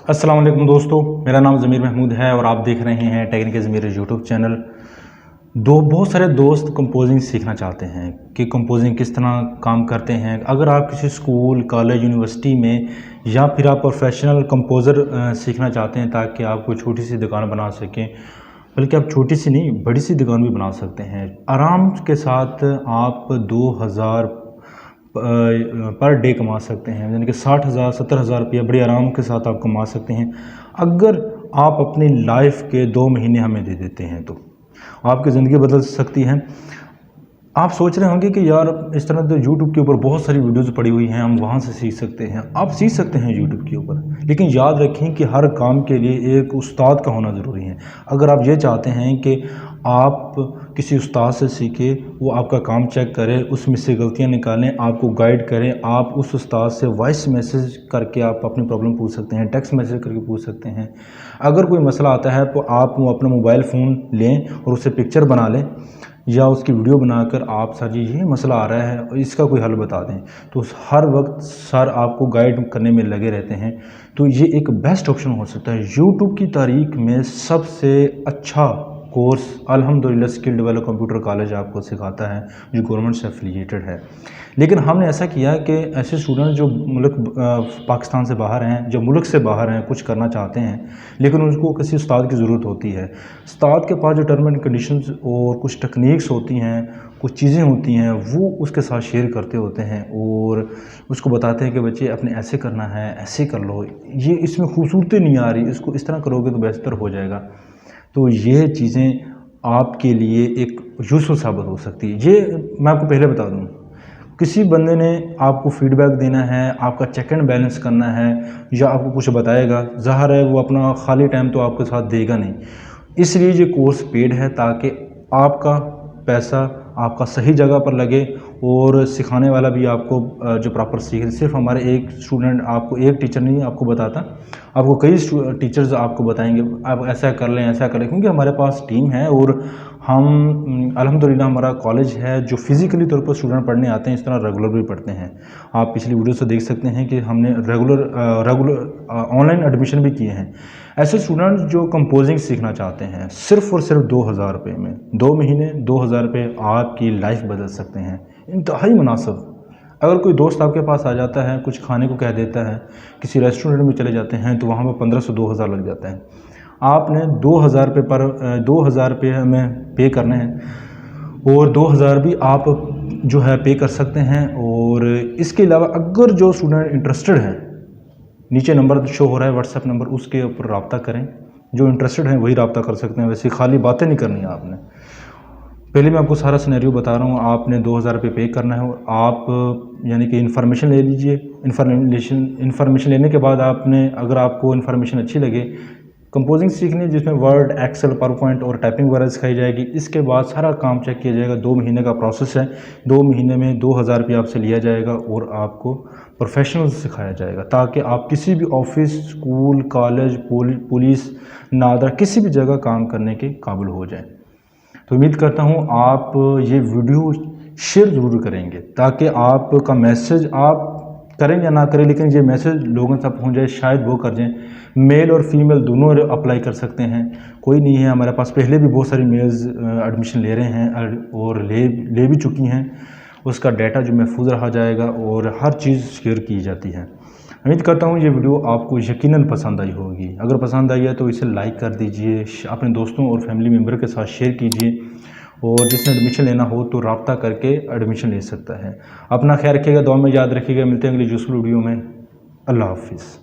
अस्सलाम वालेकुम दोस्तों, मेरा नाम ज़मीर महमूद है और आप देख रहे हैं टेक्निकल ज़मीर यूट्यूब चैनल। बहुत सारे दोस्त कंपोजिंग सीखना चाहते हैं कि कंपोजिंग किस तरह काम करते हैं। अगर आप किसी स्कूल, कॉलेज, यूनिवर्सिटी में या फिर आप प्रोफेशनल कंपोज़र सीखना चाहते हैं ताकि आप कोई छोटी सी दुकान बना सकें, बल्कि आप छोटी सी नहीं बड़ी सी दुकान भी बना सकते हैं आराम के साथ। आप 2000 पर डे कमा सकते हैं, यानी कि 60,000 70,000 रुपया बड़े आराम के साथ आप कमा सकते हैं। अगर आप अपनी लाइफ के 2 महीने हमें दे देते हैं तो आपकी ज़िंदगी बदल सकती है। आप सोच रहे होंगे कि यार इस तरह तो यूट्यूब के ऊपर बहुत सारी वीडियोस पड़ी हुई हैं, हम वहाँ से सीख सकते हैं। आप सीख सकते हैं यूट्यूब के ऊपर, लेकिन याद रखें कि हर काम के लिए एक उस्ताद का होना ज़रूरी है। अगर आप ये चाहते हैं कि आप किसी उस्ताद से सीखें, वो आपका काम चेक करे, उसमें से गलतियाँ निकालें, आपको गाइड करें, आप उस उस्ताद से वॉइस मैसेज करके आप अपनी प्रॉब्लम पूछ सकते हैं, टेक्स्ट मैसेज करके पूछ सकते हैं। अगर कोई मसला आता है तो आप वो अपना मोबाइल फ़ोन लें और उससे पिक्चर बना लें या उसकी वीडियो बनाकर आप सर जी ये मसला आ रहा है और इसका कोई हल बता दें। तो हर वक्त सर आपको गाइड करने में लगे रहते हैं, तो ये एक बेस्ट ऑप्शन हो सकता है। यूट्यूब की तारीख में सबसे अच्छा कोर्स अल्हम्दुलिल्लाह स्किल डेवलप कंप्यूटर कॉलेज आपको सिखाता है, जो गवर्नमेंट से एफिलिएटेड है। लेकिन हमने ऐसा किया कि ऐसे स्टूडेंट जो मुल्क पाकिस्तान से बाहर हैं, जो मुल्क से बाहर हैं, कुछ करना चाहते हैं लेकिन उनको किसी उस्ताद की ज़रूरत होती है। उस्ताद के पास जो टर्म एंड कंडीशंस और कुछ टेक्निक्स होती हैं, कुछ चीज़ें होती हैं, वो उसके साथ शेयर करते होते हैं और उसको बताते हैं कि बच्चे अपने ऐसे करना है, ऐसे कर लो, ये इसमें खूबसूरती नहीं आ रही, इसको इस तरह करोगे तो बेहतर हो जाएगा। तो ये चीज़ें आपके लिए एक यूज़फुल साबित हो सकती है। ये मैं आपको पहले बता दूँ, किसी बंदे ने आपको फीडबैक देना है, आपका चेक एंड बैलेंस करना है या आपको कुछ बताएगा, ज़ाहिर है वो अपना खाली टाइम तो आपके साथ देगा नहीं। इसलिए ये कोर्स पेड है ताकि आपका पैसा आपका सही जगह पर लगे और सिखाने वाला भी आपको जो प्रॉपर सीखे। सिर्फ हमारे एक स्टूडेंट आपको, एक टीचर नहीं आपको बताता, आपको कई टीचर्स आपको बताएंगे आप ऐसा कर लें, ऐसा कर लें, क्योंकि हमारे पास टीम है और हम अल्हम्दुलिल्लाह हमारा कॉलेज है जो फिज़िकली तौर पर स्टूडेंट पढ़ने आते हैं, इस तरह रेगुलर भी पढ़ते हैं। आप पिछली वीडियो से देख सकते हैं कि हमने रेगुलर ऑनलाइन एडमिशन भी किए हैं। ऐसे स्टूडेंट जो कंपोजिंग सीखना चाहते हैं, सिर्फ़ और सिर्फ 2000 रुपये में 2 महीने 2000 रुपये आपकी लाइफ बदल सकते हैं। इंतहाई मुनासिब। अगर कोई दोस्त आपके पास आ जाता है, कुछ खाने को कह देता है, किसी रेस्टोरेंट में चले जाते हैं तो वहाँ पर 1500-2000 लग जाता है। आपने 2000 रुपये हमें पे करने हैं और 2000 भी आप जो है पे कर सकते हैं। और इसके अलावा अगर जो स्टूडेंट इंटरेस्टेड हैं, नीचे नंबर शो हो रहा है व्हाट्सएप नंबर, उसके ऊपर रब्ता करें। जो इंटरेस्टेड हैं वही रब्ता कर सकते हैं, वैसे खाली बातें नहीं करनी है आपने। पहले मैं आपको सारा सिनेरियो बता रहा हूँ। आपने 2000 रुपये पे करना है और आप यानी कि इन्फॉर्मेशन ले लीजिए। इन्फॉर्मेशन लेने के बाद आपने, अगर आपको इन्फॉर्मेशन अच्छी लगे, कंपोजिंग सीखनी जिसमें वर्ड, एक्सेल, पावर पॉइंट और टाइपिंग वगैरह सिखाई जाएगी। इसके बाद सारा काम चेक किया जाएगा। 2 महीने का प्रोसेस है। 2 महीने में 2000 रुपये आपसे लिया जाएगा और आपको प्रोफेशनल सिखाया जाएगा ताकि आप किसी भी office, school, college, police, NADRA किसी भी जगह काम करने के काबिल हो जाए। तो उम्मीद करता हूँ आप ये वीडियो शेयर ज़रूर करेंगे ताकि आपका मैसेज, आप करें या ना करें, लेकिन ये मैसेज लोगों तक पहुँच जाए। शायद वो कर जाएँ। मेल और फीमेल दोनों अप्लाई कर सकते हैं, कोई नहीं है हमारे पास। पहले भी बहुत सारी मेल्स एडमिशन ले रहे हैं और ले भी चुकी हैं। उसका डाटा जो महफूज रहा जाएगा और हर चीज़ शेयर की जाती है। उम्मीद करता हूँ ये वीडियो आपको यकीनन पसंद आई होगी। अगर पसंद आई है तो इसे लाइक कर दीजिए, अपने दोस्तों और फैमिली मेम्बर के साथ शेयर कीजिए और जिसने एडमिशन लेना हो तो रब्ता करके एडमिशन ले सकता है। अपना ख्याल रखिएगा, दुआ में याद रखिएगा। मिलते हैं अगली यूज़फुल वीडियो में। अल्लाह हाफिज़।